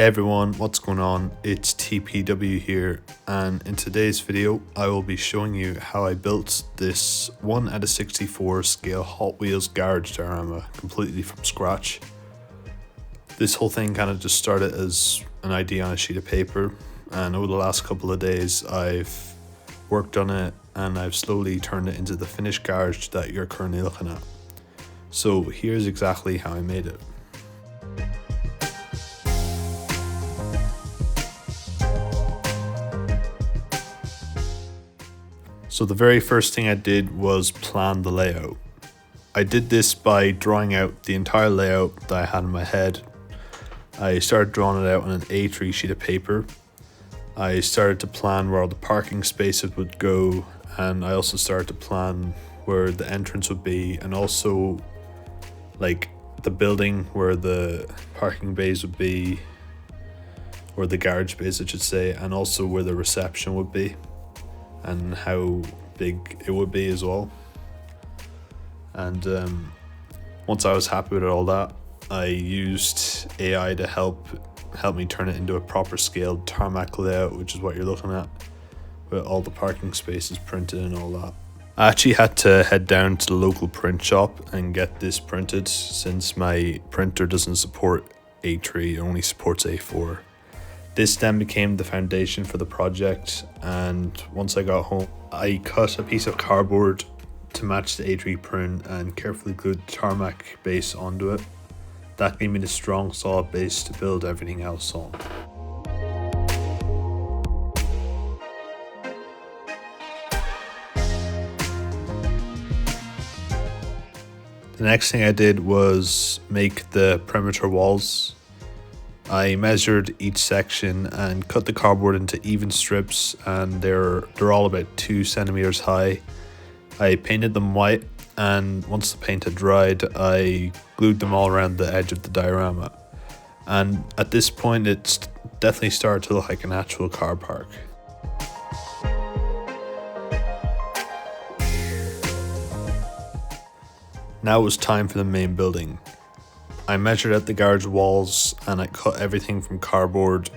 Hey everyone, what's going on? It's TPW here, and in today's video I will be showing you how I built this 1/64 scale Hot Wheels garage diorama completely from scratch. This whole thing kind of just started as an idea on a sheet of paper, and over the last couple of days I've worked on it and I've slowly turned it into the finished garage that you're currently looking at. So here's exactly how I made it. So the very first thing I did was plan the layout. I did this by drawing out the entire layout that I had in my head. I started drawing it out on an A3 sheet of paper. I started to plan where all the parking spaces would go, and I also started to plan where the entrance would be, and also like the building where the parking bays would be, or the garage bays I should say, and also where the reception would be and how big it would be as well. And once I was happy with all that, I used AI to help me turn it into a proper scaled tarmac layout, which is what you're looking at, with all the parking spaces printed and all that. I actually had to head down to the local print shop and get this printed, since my printer doesn't support A3, it only supports A4. This then became the foundation for the project, and once I got home I cut a piece of cardboard to match the A3 print and carefully glued the tarmac base onto it. That gave me the strong solid base to build everything else on. The next thing I did was make the perimeter walls. I measured each section and cut the cardboard into even strips, and they're all about 2 centimeters high. I painted them white, and once the paint had dried I glued them all around the edge of the diorama. And at this point it's definitely started to look like an actual car park. Now it was time for the main building. I measured out the garage walls and I cut everything from cardboard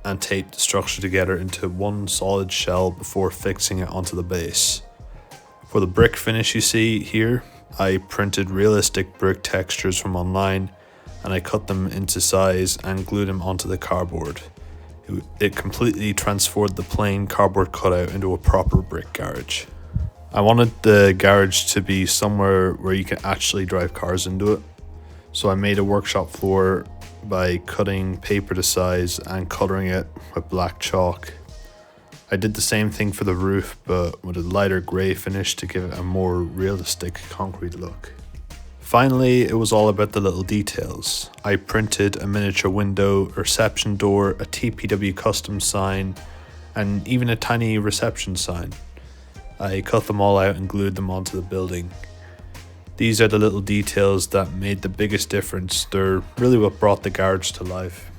and taped the structure together into one solid shell before fixing it onto the base. For the brick finish you see here, I printed realistic brick textures from online and I cut them into size and glued them onto the cardboard. It completely transformed the plain cardboard cutout into a proper brick garage. I wanted the garage to be somewhere where you can actually drive cars into it. So I made a workshop floor by cutting paper to size and colouring it with black chalk. I did the same thing for the roof, but with a lighter grey finish to give it a more realistic concrete look. Finally, it was all about the little details. I printed a miniature window, a reception door, a TPW Customs sign, and even a tiny reception sign. I cut them all out and glued them onto the building. These are the little details that made the biggest difference. They're really what brought the garage to life.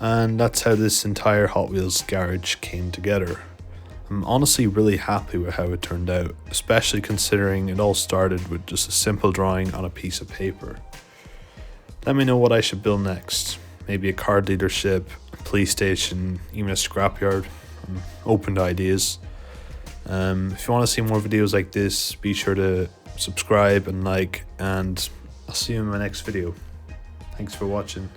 And that's how this entire Hot Wheels garage came together. I'm honestly really happy with how it turned out, especially considering it all started with just a simple drawing on a piece of paper. Let me know what I should build next. Maybe a car dealership, a police station, even a scrapyard. I'm open to ideas. If you want to see more videos like this, be sure to subscribe and like, and I'll see you in my next video. Thanks for watching.